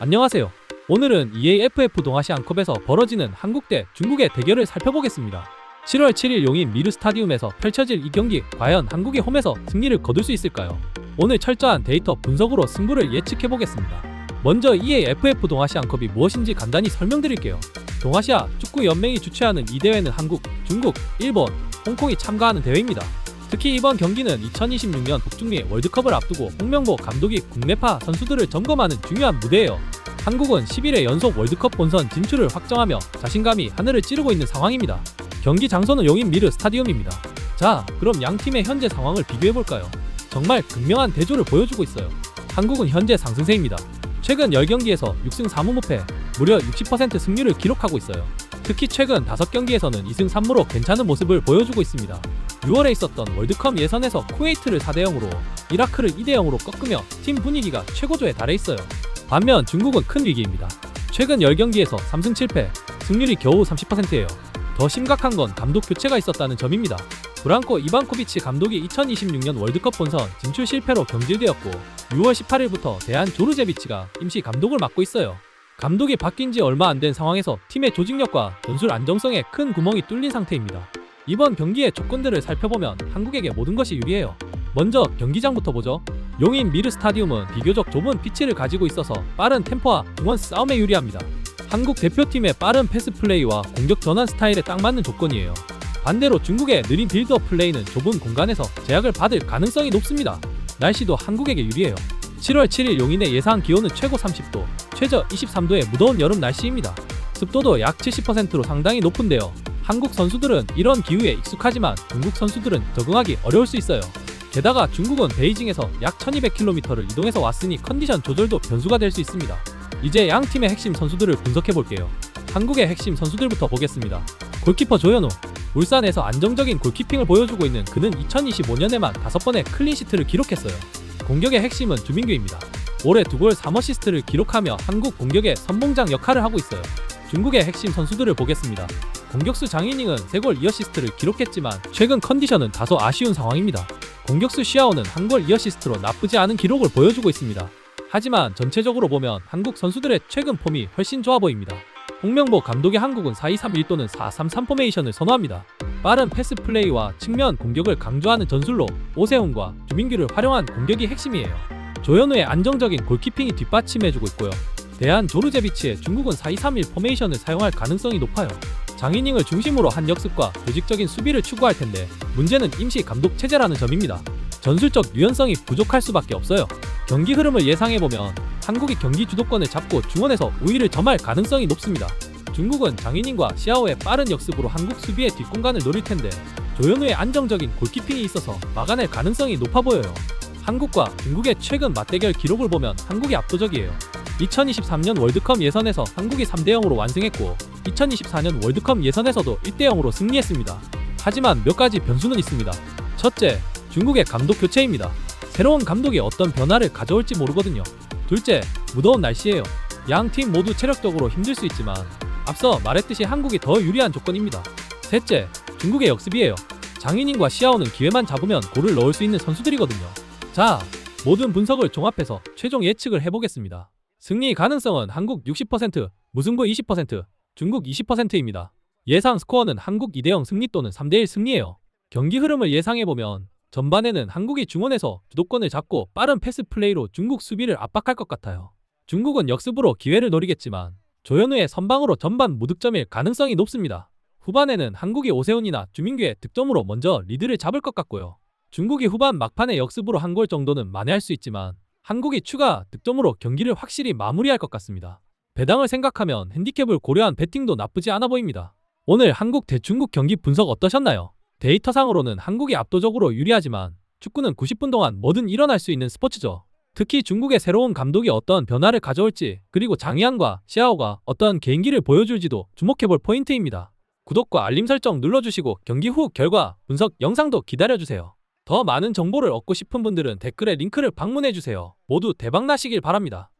안녕하세요. 오늘은 EAFF 동아시안컵에서 벌어지는 한국 대 중국의 대결을 살펴보겠습니다. 7월 7일 용인 미르 스타디움에서 펼쳐질 이 경기, 과연 한국이 홈에서 승리를 거둘 수 있을까요? 오늘 철저한 데이터 분석으로 승부를 예측해보겠습니다. 먼저 EAFF 동아시안컵이 무엇인지 간단히 설명드릴게요. 동아시아 축구연맹이 주최하는 이 대회는 한국, 중국, 일본, 홍콩이 참가하는 대회입니다. 특히 이번 경기는 2026년 북중미 월드컵을 앞두고 홍명보 감독이 국내파 선수들을 점검하는 중요한 무대예요. 한국은 11회 연속 월드컵 본선 진출을 확정하며 자신감이 하늘을 찌르고 있는 상황입니다. 경기 장소는 용인 미르 스타디움입니다. 자, 그럼 양 팀의 현재 상황을 비교해볼까요? 정말 극명한 대조를 보여주고 있어요. 한국은 현재 상승세입니다. 최근 10경기에서 6승 4무 무패, 무려 60% 승률을 기록하고 있어요. 특히 최근 5경기에서는 2승 3무로 괜찮은 모습을 보여주고 있습니다. 6월에 있었던 월드컵 예선에서 쿠웨이트를 4대0으로, 이라크를 2대0으로 꺾으며 팀 분위기가 최고조에 달해 있어요. 반면 중국은 큰 위기입니다. 최근 10경기에서 3승 7패, 승률이 겨우 30%예요. 더 심각한 건 감독 교체가 있었다는 점입니다. 브랑코 이반코비치 감독이 2026년 월드컵 본선 진출 실패로 경질되었고 6월 18일부터 대한 조르제비치가 임시 감독을 맡고 있어요. 감독이 바뀐 지 얼마 안 된 상황에서 팀의 조직력과 전술 안정성에 큰 구멍이 뚫린 상태입니다. 이번 경기의 조건들을 살펴보면 한국에게 모든 것이 유리해요. 먼저 경기장부터 보죠. 용인 미르 스타디움은 비교적 좁은 피치를 가지고 있어서 빠른 템포와 중원 싸움에 유리합니다. 한국 대표팀의 빠른 패스 플레이와 공격 전환 스타일에 딱 맞는 조건이에요. 반대로 중국의 느린 빌드업 플레이는 좁은 공간에서 제약을 받을 가능성이 높습니다. 날씨도 한국에게 유리해요. 7월 7일 용인의 예상 기온은 최고 30도, 최저 23도의 무더운 여름 날씨입니다. 습도도 약 70%로 상당히 높은데요. 한국 선수들은 이런 기후에 익숙하지만 중국 선수들은 적응하기 어려울 수 있어요. 게다가 중국은 베이징에서 약 1200km를 이동해서 왔으니 컨디션 조절도 변수가 될 수 있습니다. 이제 양 팀의 핵심 선수들을 분석해볼게요. 한국의 핵심 선수들부터 보겠습니다. 골키퍼 조현우. 울산에서 안정적인 골키핑을 보여주고 있는 그는 2025년에만 5번의 클린시트를 기록했어요. 공격의 핵심은 주민규입니다. 올해 2골 3어시스트를 기록하며 한국 공격의 선봉장 역할을 하고 있어요. 중국의 핵심 선수들을 보겠습니다. 공격수 장이닝은 3골 2어시스트를 기록했지만 최근 컨디션은 다소 아쉬운 상황입니다. 공격수 시아오는 1골 2어시스트로 나쁘지 않은 기록을 보여주고 있습니다. 하지만 전체적으로 보면 한국 선수들의 최근 폼이 훨씬 좋아 보입니다. 홍명보 감독의 한국은 4-2-3-1 또는 4-3-3 포메이션을 선호합니다. 빠른 패스 플레이와 측면 공격을 강조하는 전술로 오세훈과 주민규를 활용한 공격이 핵심이에요. 조현우의 안정적인 골키핑이 뒷받침해주고 있고요. 대한 조르제비치의 중국은 4-2-3-1 포메이션을 사용할 가능성이 높아요. 장이닝을 중심으로 한 역습과 조직적인 수비를 추구할 텐데 문제는 임시 감독 체제라는 점입니다. 전술적 유연성이 부족할 수밖에 없어요. 경기 흐름을 예상해보면 한국이 경기 주도권을 잡고 중원에서 우위를 점할 가능성이 높습니다. 중국은 장이닝과 시아오의 빠른 역습으로 한국 수비의 뒷공간을 노릴 텐데 조현우의 안정적인 골키핑이 있어서 막아낼 가능성이 높아 보여요. 한국과 중국의 최근 맞대결 기록을 보면 한국이 압도적이에요. 2023년 월드컵 예선에서 한국이 3대0으로 완승했고 2024년 월드컵 예선에서도 1대0으로 승리했습니다. 하지만 몇 가지 변수는 있습니다. 첫째, 중국의 감독 교체입니다. 새로운 감독이 어떤 변화를 가져올지 모르거든요. 둘째, 무더운 날씨예요. 양 팀 모두 체력적으로 힘들 수 있지만 앞서 말했듯이 한국이 더 유리한 조건입니다. 셋째, 중국의 역습이에요. 장이닝과 시아오는 기회만 잡으면 골을 넣을 수 있는 선수들이거든요. 자, 모든 분석을 종합해서 최종 예측을 해보겠습니다. 승리 가능성은 한국 60%, 무승부 20%, 중국 20%입니다. 예상 스코어는 한국 2대0 승리 또는 3대1 승리예요. 경기 흐름을 예상해보면 전반에는 한국이 중원에서 주도권을 잡고 빠른 패스 플레이로 중국 수비를 압박할 것 같아요. 중국은 역습으로 기회를 노리겠지만 조현우의 선방으로 전반 무득점일 가능성이 높습니다. 후반에는 한국이 오세훈이나 주민규의 득점으로 먼저 리드를 잡을 것 같고요. 중국이 후반 막판에 역습으로 한 골 정도는 만회할 수 있지만 한국이 추가 득점으로 경기를 확실히 마무리할 것 같습니다. 배당을 생각하면 핸디캡을 고려한 배팅도 나쁘지 않아 보입니다. 오늘 한국 대 중국 경기 분석 어떠셨나요? 데이터상으로는 한국이 압도적으로 유리하지만 축구는 90분 동안 뭐든 일어날 수 있는 스포츠죠. 특히 중국의 새로운 감독이 어떤 변화를 가져올지 그리고 장이안과 시아오가 어떤 개인기를 보여줄지도 주목해볼 포인트입니다. 구독과 알림 설정 눌러주시고 경기 후 결과 분석 영상도 기다려주세요. 더 많은 정보를 얻고 싶은 분들은 댓글에 링크를 방문해주세요. 모두 대박나시길 바랍니다.